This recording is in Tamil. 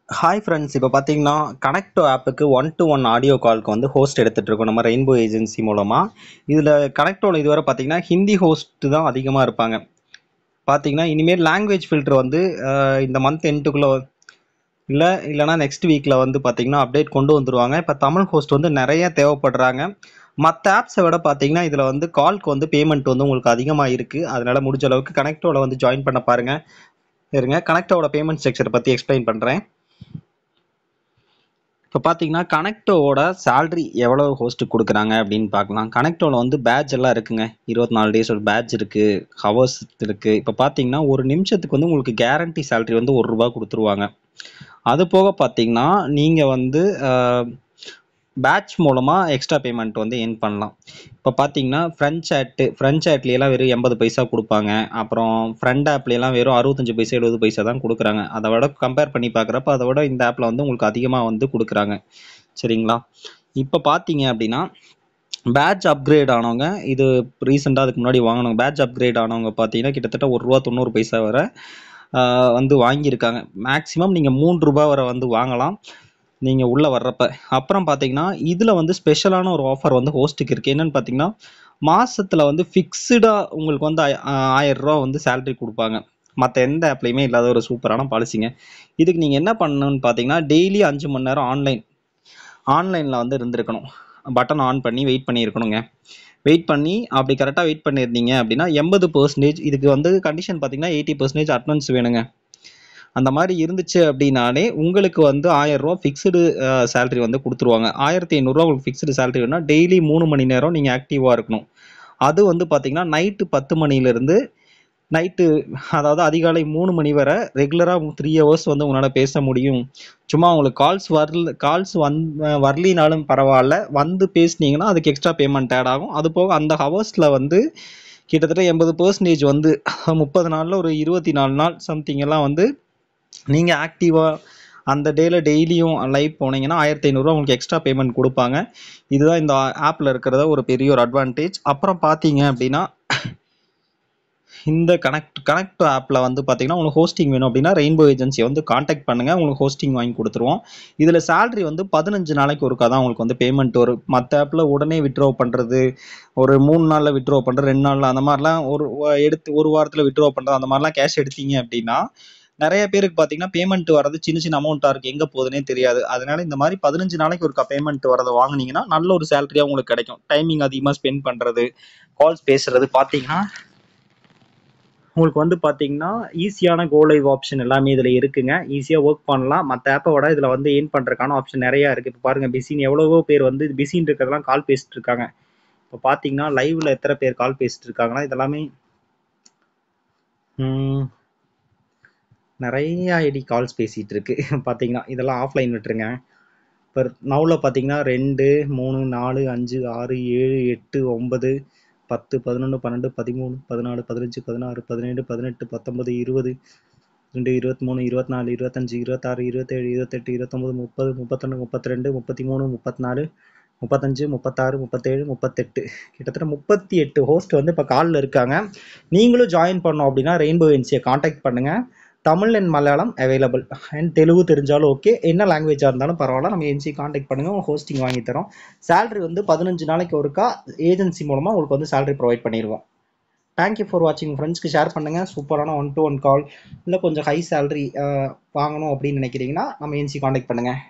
ஹாய் ஃப்ரெண்ட்ஸ், இப்போ பார்த்தீங்கன்னா கனெக்டோ ஆப்புக்கு ஒன் டு ஒன் ஆடியோ கால்க்கு வந்து ஹோஸ்ட் எடுத்துகிட்டு இருக்கோம் நம்ம ரெயின்போ ஏஜென்சி மூலமாக. இதில் கனெக்டோவில் இதுவரை பார்த்தீங்கன்னா ஹிந்தி ஹோஸ்ட் தான் அதிகமாக இருப்பாங்க. பார்த்தீங்கன்னா இனிமேல் லாங்குவேஜ் ஃபில்டர் வந்து இந்த மந்த் எண்டுக்குள்ளே இல்லைனா நெக்ஸ்ட் வீக்கில் வந்து பார்த்தீங்கன்னா அப்டேட் கொண்டு வந்துருவாங்க. இப்போ தமிழ் ஹோஸ்ட் வந்து நிறைய தேவைப்படுறாங்க. மற்ற ஆப்ஸை விட பார்த்தீங்கன்னா இதில் வந்து கால்க்கு வந்து பேமெண்ட் வந்து உங்களுக்கு அதிகமாக இருக்குது. அதனால் முடிஞ்ச அளவுக்கு கனெக்டோவில் வந்து ஜாயின் பண்ண பாருங்கள். இருங்க, கனெக்டோட பேமெண்ட் ஸ்ட்ரக்சரை பற்றி எக்ஸ்பிளைன் பண்ணுறேன். இப்போ பார்த்தீங்கன்னா கனெக்டோவோட சேலரி எவ்வளோ ஹோஸ்ட்டுக்கு கொடுக்குறாங்க அப்படின்னு பார்க்கலாம். கனெக்டோவில் வந்து பேட்ச் எல்லாம் இருக்குங்க. 24 டேஸ் ஒரு பேட்ச் இருக்குது, ஹவர்ஸ் இருக்குது. இப்போ பார்த்தீங்கன்னா ஒரு நிமிஷத்துக்கு வந்து உங்களுக்கு கேரண்டி சேலரி வந்து ₹1 கொடுத்துருவாங்க. அது போக பார்த்தீங்கன்னா நீங்கள் வந்து பேட்ச் மூலமாக எக்ஸ்ட்ரா பேமெண்ட் வந்து ஏர்ன் பண்ணலாம். இப்போ பார்த்தீங்கன்னா ஃப்ரெஞ்ச் ஆட்லேயெல்லாம் வெறும் 80 பைசா கொடுப்பாங்க. அப்புறம் ஃப்ரெண்ட் ஆப்லேயெல்லாம் வெறும் 65 பைசா 70 பைசா தான் கொடுக்குறாங்க. அதை விட கம்பேர் பண்ணி பார்க்குறப்ப அதை விட இந்த ஆப்பில் வந்து உங்களுக்கு அதிகமாக வந்து கொடுக்குறாங்க. சரிங்களா? இப்போ பார்த்தீங்க அப்படின்னா பேட்ச் அப்கிரேட் ஆனவங்க, இது ரீசெண்டாக அதுக்கு முன்னாடி வாங்கினவங்க, பேட்ச் அப்கிரேட் ஆனவங்க பார்த்தீங்கன்னா கிட்டத்தட்ட ₹1.90 வரை வந்து வாங்கியிருக்காங்க. மேக்ஸிமம் நீங்கள் ₹3 வரை வந்து வாங்கலாம் நீங்கள் உள்ளே வர்றப்ப. அப்புறம் பார்த்தீங்கன்னா இதில் வந்து ஸ்பெஷலான ஒரு ஆஃபர் வந்து ஹோஸ்ட்டுக்கு இருக்குது. என்னென்னு பார்த்தீங்கன்னா மாதத்தில் வந்து ஃபிக்ஸ்டாக உங்களுக்கு வந்து ₹1000 வந்து சேலரி கொடுப்பாங்க. மற்ற எந்த ஆப்லேயுமே இல்லாத ஒரு சூப்பரான பாலிசிங்க. இதுக்கு நீங்கள் என்ன பண்ணணும்னு பார்த்தீங்கன்னா டெய்லி 5 மணி நேரம் ஆன்லைனில் வந்து இருந்திருக்கணும். பட்டன் ஆன் பண்ணி வெயிட் பண்ணியிருக்கணுங்க. வெயிட் பண்ணி அப்படி கரெக்டாக வெயிட் பண்ணியிருந்தீங்க அப்படின்னா 80%, இதுக்கு வந்து கண்டிஷன் பார்த்தீங்கன்னா 80% அட்டனன்ஸ் வேணுங்க. அந்த மாதிரி இருந்துச்சு அப்படின்னாலே உங்களுக்கு வந்து ₹1000 ஃபிக்ஸ்டு சேலரி வந்து கொடுத்துருவாங்க. ₹1500 உங்களுக்கு ஃபிக்ஸ்டு சேலரி வேணும்னா டெய்லி 3 மணி நேரம் நீங்கள் ஆக்டிவாக இருக்கணும். அது வந்து பார்த்தீங்கன்னா நைட்டு 10 மணிலேருந்து நைட்டு, அதாவது அதிகாலை 3 மணி வரை ரெகுலராக 3 ஹவர்ஸ் வந்து உங்களால் பேச முடியும். சும்மா உங்களுக்கு கால்ஸ் வரலினாலும் பரவாயில்ல, வந்து பேசுனீங்கன்னா அதுக்கு எக்ஸ்ட்ரா பேமெண்ட் ஆட் ஆகும். அது போக அந்த ஹவர்ஸில் வந்து கிட்டத்தட்ட 80% வந்து 30 நாளில் ஒரு 24 நாள் சம்திங் எல்லாம் வந்து நீங்கள் ஆக்டிவாக அந்த டேல டெய்லியும் லைவ் போனீங்கன்னா ₹1500 உங்களுக்கு எக்ஸ்ட்ரா பேமெண்ட் கொடுப்பாங்க. இதுதான் இந்த ஆப்பில் இருக்கிறத ஒரு பெரிய ஒரு அட்வான்டேஜ். அப்புறம் பார்த்தீங்க அப்படின்னா இந்த கனெக்ட் ஆப்பில் வந்து பார்த்தீங்கன்னா உங்களுக்கு ஹோஸ்டிங் வேணும் அப்படின்னா ரெயின்போ ஏஜென்சியை வந்து காண்டாக்ட் பண்ணுங்கள், உங்களுக்கு ஹோஸ்டிங் வாங்கி கொடுத்துருவோம். இதில் சேலரி வந்து 15 நாளைக்கு ஒருக்கா தான் உங்களுக்கு வந்து பேமெண்ட் வரும். மற்ற ஆப்பில் உடனே வித்ட்ரா பண்ணுறது, ஒரு 3 நாளில் வித்ட்ரா பண்ணுறது, 2 நாளில், அந்த மாதிரிலாம் எடுத்து ஒரு வாரத்தில் வித்ட்ரா பண்ணுறது, அந்த மாதிரிலாம் கேஷ் எடுத்தீங்க அப்படின்னா நிறைய பேருக்கு பார்த்தீங்கன்னா பேமெண்ட் வரது சின்ன சின்ன அமௌண்ட்டாக இருக்குது, எங்கே போகுதுன்னே தெரியாது. அதனால இந்த மாதிரி 15 நாளைக்கு ஒருக்கா பேமெண்ட் வரதை வாங்கினீங்கன்னா நல்ல ஒரு சேலரியாக உங்களுக்கு கிடைக்கும். டைமிங் அதிகமாக ஸ்பெண்ட் பண்ணுறது, கால்ஸ் பேசுறது பார்த்தீங்கன்னா உங்களுக்கு வந்து பார்த்தீங்கன்னா ஈஸியான கோ லைவ் ஆப்ஷன் எல்லாமே இதில் இருக்குங்க. ஈஸியாக ஒர்க் பண்ணலாம். மற்ற ஆப்பை விட இதில் வந்து ஏர்ன் பண்ணுறதுக்கான ஆப்ஷன் நிறையா இருக்குது. இப்போ பாருங்கள், பிஸின்னு எவ்வளவோ பேர் வந்து பிஸின்னு இருக்கிறதெல்லாம் கால் பேசிட்டு இருக்காங்க. இப்போ பார்த்தீங்கன்னா லைவில் எத்தனை பேர் கால் பேசிட்டு இருக்காங்கன்னா இதெல்லாமே நிறைய ஐடி கால்ஸ் பேசிகிட்டு இருக்கு. பார்த்தீங்கன்னா இதெல்லாம் ஆஃப்லைன் விட்டுருங்க. இப்போ நவுல பார்த்தீங்கன்னா 2, 3, 4, 5, 6, 7, 8, 9, 10, 11, 12, 13, 14, 15, 16, 17, 18, 19, 20, 22, 23, 24, 25, 26, 27, 28, 29, 30, 31, 32, 33, 34, 35, 36, 37, 38, கிட்டத்தட்ட 38 ஹோஸ்ட் வந்து இப்போ காலில் இருக்காங்க. நீங்களும் ஜாயின் பண்ணோம் அப்படின்னா ரெயின்போ ஏஜென்சியை காண்டாக்ட் பண்ணுங்கள். Tamil and Malayalam available, and Telugu தெரிஞ்சாலும் ஓகே, என்ன லாங்குவேஜாக இருந்தாலும் பரவாயில்ல, நம்ம ஏஜென்சி காண்டாக்ட் பண்ணுங்கள், ஹோஸ்டிங் வாங்கி தரோம். சேலரி வந்து 15 நாளைக்கு ஒருக்கா ஏஜென்சி மூலமாக உங்களுக்கு வந்து சேலரி ப்ரொவைட் பண்ணிடுவோம். தேங்க்யூ ஃபார் வாட்சிங். ஃப்ரெண்ட்ஸ்க்கு ஷேர் பண்ணுங்கள். சூப்பரான 1-to-1 கால் இல்லை கொஞ்சம் ஹை சேலரி வாங்கணும் அப்படின்னு நினைக்கிறீங்கன்னா நம்ம ஏஜென்சி காண்டாக்ட் பண்ணுங்கள்.